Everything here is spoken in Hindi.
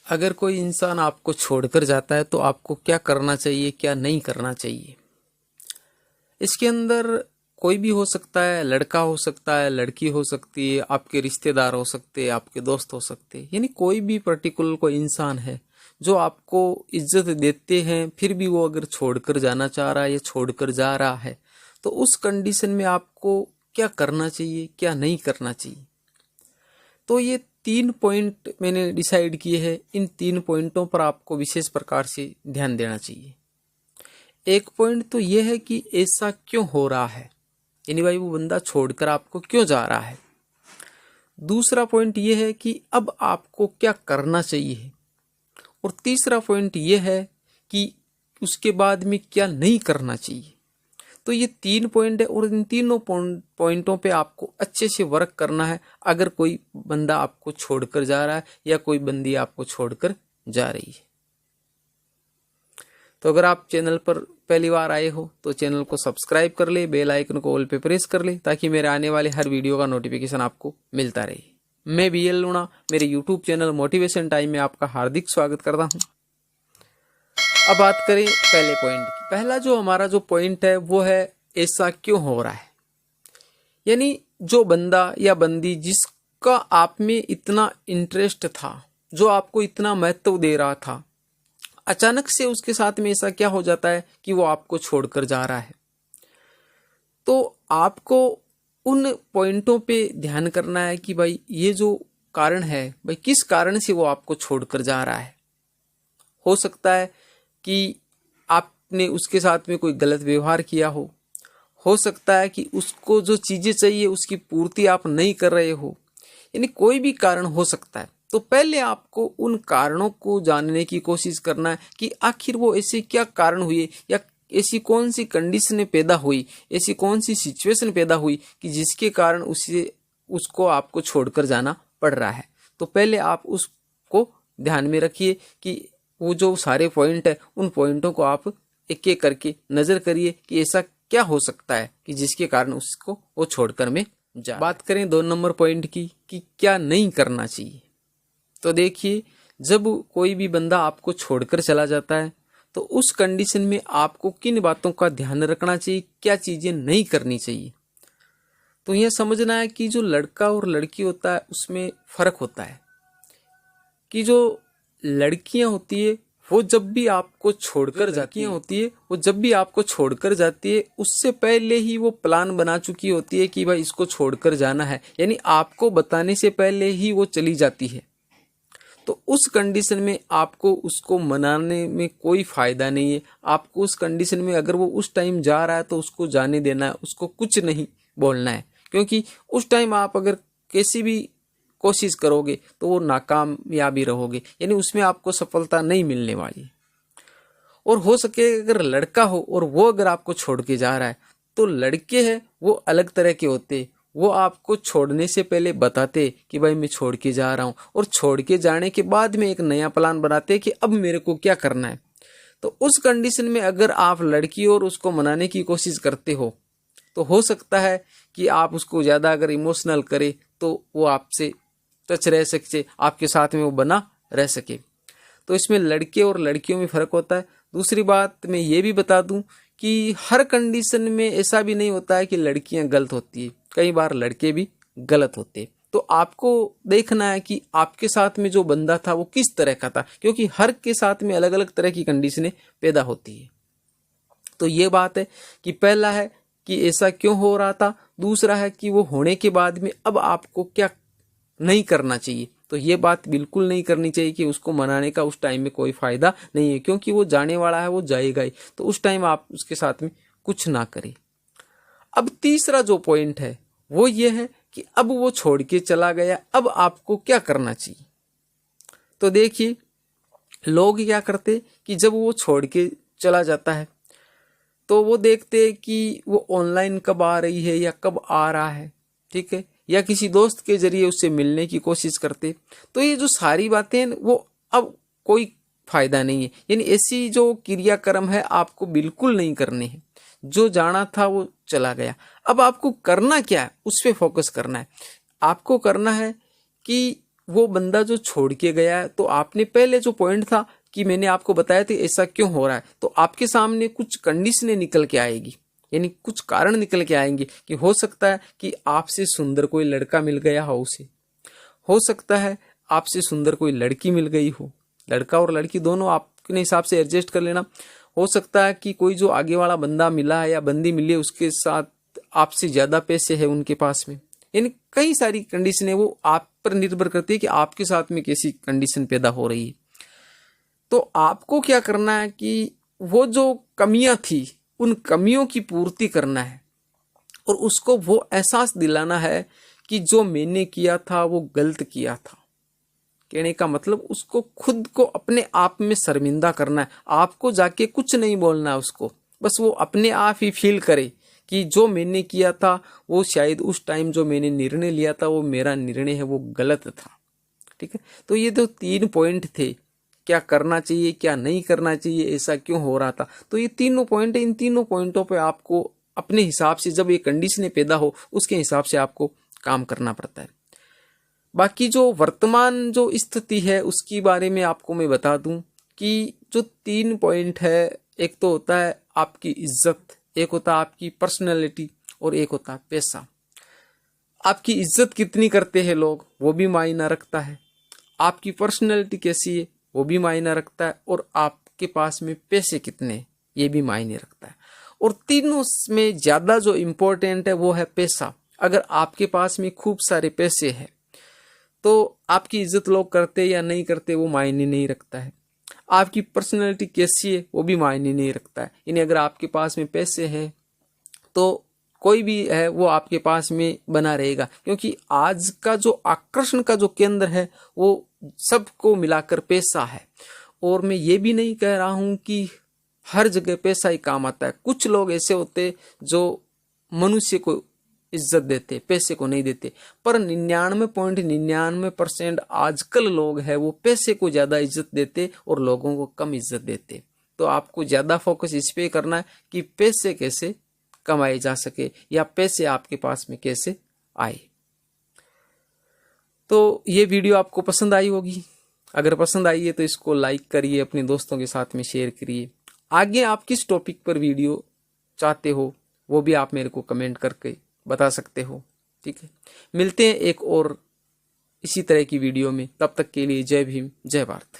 अगर कोई इंसान आपको छोड़कर जाता है तो आपको क्या करना चाहिए, क्या नहीं करना चाहिए। इसके अंदर कोई भी हो सकता है, लड़का हो सकता है, लड़की हो सकती है, आपके रिश्तेदार हो सकते हैं, आपके दोस्त हो सकते हैं, यानी कोई भी पर्टिकुलर कोई इंसान है जो आपको इज्जत देते हैं, फिर भी वो अगर छोड़कर जाना चाह रहा है या छोड़कर जा रहा है तो उस कंडीशन में आपको क्या करना चाहिए, क्या नहीं करना चाहिए। तो ये 3 पॉइंट मैंने डिसाइड किए हैं। इन 3 पॉइंटों पर आपको विशेष प्रकार से ध्यान देना चाहिए। एक पॉइंट तो यह है कि ऐसा क्यों हो रहा है, यानी भाई वो बंदा छोड़कर आपको क्यों जा रहा है। दूसरा पॉइंट यह है कि अब आपको क्या करना चाहिए। और तीसरा पॉइंट यह है कि उसके बाद में क्या नहीं करना चाहिए। तो ये 3 पॉइंट है और इन तीनों पॉइंटों पे आपको अच्छे से वर्क करना है अगर कोई बंदा आपको छोड़कर जा रहा है या कोई बंदी आपको छोड़कर जा रही है। तो अगर आप चैनल पर पहली बार आए हो तो चैनल को सब्सक्राइब कर ले, बेल आइकन को ऑल पे प्रेस कर ले ताकि मेरे आने वाले हर वीडियो का नोटिफिकेशन आपको मिलता रहे। मैं BL लूणा, मेरे यूट्यूब चैनल मोटिवेशन टाइम में आपका हार्दिक स्वागत करता हूँ। अब बात करें पहले पॉइंट की। पहला जो हमारा जो पॉइंट है वो है ऐसा क्यों हो रहा है। यानी जो बंदा या बंदी जिसका आप में इतना इंटरेस्ट था, जो आपको इतना महत्व दे रहा था, अचानक से उसके साथ में ऐसा क्या हो जाता है कि वो आपको छोड़कर जा रहा है। तो आपको उन पॉइंटों पे ध्यान करना है कि भाई ये जो कारण है, भाई किस कारण से वो आपको छोड़कर जा रहा है। हो सकता है कि आपने उसके साथ में कोई गलत व्यवहार किया हो सकता है कि उसको जो चीजें चाहिए उसकी पूर्ति आप नहीं कर रहे हो, यानी कोई भी कारण हो सकता है। तो पहले आपको उन कारणों को जानने की कोशिश करना है कि आखिर वो ऐसे क्या कारण हुए या ऐसी कौन सी कंडीशन पैदा हुई, ऐसी कौन सी सिचुएशन पैदा हुई कि जिसके कारण उसको आपको छोड़कर जाना पड़ रहा है। तो पहले आप उसको ध्यान में रखिए कि वो जो सारे पॉइंट है उन पॉइंटों को आप एक एक करके नजर करिए कि ऐसा क्या हो सकता है कि जिसके कारण उसको वो छोड़कर में जा। बात करें 2 नंबर पॉइंट की कि क्या नहीं करना चाहिए। तो देखिए, जब कोई भी बंदा आपको छोड़कर चला जाता है तो उस कंडीशन में आपको किन बातों का ध्यान रखना चाहिए, क्या चीजें नहीं करनी चाहिए। तो यह समझना है कि जो लड़का और लड़की होता है उसमें फर्क होता है कि जो लड़कियां होती है वो जब भी आपको छोड़कर जाती है वो जब भी आपको छोड़कर जाती है उससे पहले ही वो प्लान बना चुकी होती है कि भाई इसको छोड़कर जाना है, यानी आपको बताने से पहले ही वो चली जाती है। तो उस कंडीशन में आपको उसको मनाने में कोई फायदा नहीं है। आपको उस कंडीशन में अगर वो उस टाइम जा रहा है तो उसको जाने देना है, उसको कुछ नहीं बोलना है, क्योंकि उस टाइम आप अगर कैसी भी कोशिश करोगे तो वो नाकामयाबी रहोगे, यानी उसमें आपको सफलता नहीं मिलने वाली। और हो सके अगर लड़का हो और वो अगर आपको छोड़ के जा रहा है तो लड़के हैं वो अलग तरह के होते, वो आपको छोड़ने से पहले बताते कि भाई मैं छोड़ के जा रहा हूँ, और छोड़ के जाने के बाद में एक नया प्लान बनाते कि अब मेरे को क्या करना है। तो उस कंडीशन में अगर आप लड़की और उसको मनाने की कोशिश करते हो तो हो सकता है कि आप उसको ज़्यादा अगर इमोशनल करे तो वो आपसे टच रह सके, आपके साथ में वो बना रह सके। तो इसमें लड़के और लड़कियों में फ़र्क होता है। दूसरी बात मैं ये भी बता दूं कि हर कंडीशन में ऐसा भी नहीं होता है कि लड़कियां गलत होती है, कई बार लड़के भी गलत होते हैं। तो आपको देखना है कि आपके साथ में जो बंदा था वो किस तरह का था, क्योंकि हर के साथ में अलग अलग तरह की कंडीशनें पैदा होती है। तो ये बात है कि पहला है कि ऐसा क्यों हो रहा था, दूसरा है कि वो होने के बाद में अब आपको क्या नहीं करना चाहिए। तो ये बात बिल्कुल नहीं करनी चाहिए कि उसको मनाने का उस टाइम में कोई फायदा नहीं है, क्योंकि वो जाने वाला है, वो जाएगा ही। तो उस टाइम आप उसके साथ में कुछ ना करें। अब तीसरा जो पॉइंट है वो ये है कि अब वो छोड़ के चला गया, अब आपको क्या करना चाहिए। तो देखिए, लोग क्या करते कि जब वो छोड़ के चला जाता है तो वो देखते कि वो ऑनलाइन कब आ रही है या कब आ रहा है, ठीक है, या किसी दोस्त के जरिए उससे मिलने की कोशिश करते। तो ये जो सारी बातें हैं वो अब कोई फायदा नहीं है, यानी ऐसी जो क्रियाक्रम है आपको बिल्कुल नहीं करने हैं। जो जाना था वो चला गया, अब आपको करना क्या है उस पर फोकस करना है। आपको करना है कि वो बंदा जो छोड़ के गया है, तो आपने पहले जो पॉइंट था कि मैंने आपको बताया था ऐसा क्यों हो रहा है, तो आपके सामने कुछ कंडीशनें निकल के आएगी, यानी कुछ कारण निकल के आएंगे कि हो सकता है कि आपसे सुंदर कोई लड़का मिल गया हो उसे, हो सकता है आपसे सुंदर कोई लड़की मिल गई हो, लड़का और लड़की दोनों अपने हिसाब से एडजस्ट कर लेना। हो सकता है कि कोई जो आगे वाला बंदा मिला है या बंदी मिली है उसके साथ आपसे ज्यादा पैसे है उनके पास में, यानी कई सारी कंडीशन है, वो आप पर निर्भर करती है कि आपके साथ में कैसी कंडीशन पैदा हो रही है। तो आपको क्या करना है कि वो जो कमियां थी उन कमियों की पूर्ति करना है और उसको वो एहसास दिलाना है कि जो मैंने किया था वो गलत किया था। कहने का मतलब उसको खुद को अपने आप में शर्मिंदा करना है, आपको जाके कुछ नहीं बोलना है उसको, बस वो अपने आप ही फील करे कि जो मैंने किया था वो शायद उस टाइम जो मैंने निर्णय लिया था वो मेरा निर्णय है वो गलत था। ठीक है, तो ये जो 3 पॉइंट थे, क्या करना चाहिए क्या नहीं करना चाहिए, ऐसा क्यों हो रहा था, तो ये तीनों पॉइंट है। इन तीनों पॉइंटों पे आपको अपने हिसाब से जब ये कंडीशनें पैदा हो उसके हिसाब से आपको काम करना पड़ता है। बाकी जो वर्तमान जो स्थिति है उसकी बारे में आपको मैं बता दूं कि जो 3 पॉइंट है, एक तो होता है आपकी इज्जत, एक होता है आपकी पर्सनैलिटी और एक होता है पैसा। आपकी इज्जत कितनी करते हैं लोग वो भी मायना रखता है, आपकी पर्सनैलिटी कैसी है वो भी मायना रखता है, और आपके पास में पैसे कितने ये भी मायने रखता है। और तीनों में ज्यादा जो इम्पोर्टेंट है वो है पैसा। अगर आपके पास में खूब सारे पैसे हैं तो आपकी इज्जत लोग करते या नहीं करते वो मायने नहीं रखता है। आपकी पर्सनैलिटी कैसी है वो भी मायने नहीं रखता है, यानी अगर आपके पास में पैसे हैं तो कोई भी है वो आपके पास में बना रहेगा, क्योंकि आज का जो आकर्षण का जो केंद्र है वो सबको मिलाकर पैसा है। और मैं ये भी नहीं कह रहा हूं कि हर जगह पैसा ही काम आता है, कुछ लोग ऐसे होते जो मनुष्य को इज्जत देते पैसे को नहीं देते, पर 99.99% आजकल लोग हैं वो पैसे को ज्यादा इज्जत देते और लोगों को कम इज्जत देते। तो आपको ज्यादा फोकस इस पे करना है कि पैसे कैसे कमाए जा सके या पैसे आपके पास में कैसे आए। तो ये वीडियो आपको पसंद आई होगी, अगर पसंद आई है तो इसको लाइक करिए, अपने दोस्तों के साथ में शेयर करिए। आगे आप किस टॉपिक पर वीडियो चाहते हो वो भी आप मेरे को कमेंट करके बता सकते हो। ठीक है, मिलते हैं एक और इसी तरह की वीडियो में, तब तक के लिए जय भीम जय भारत।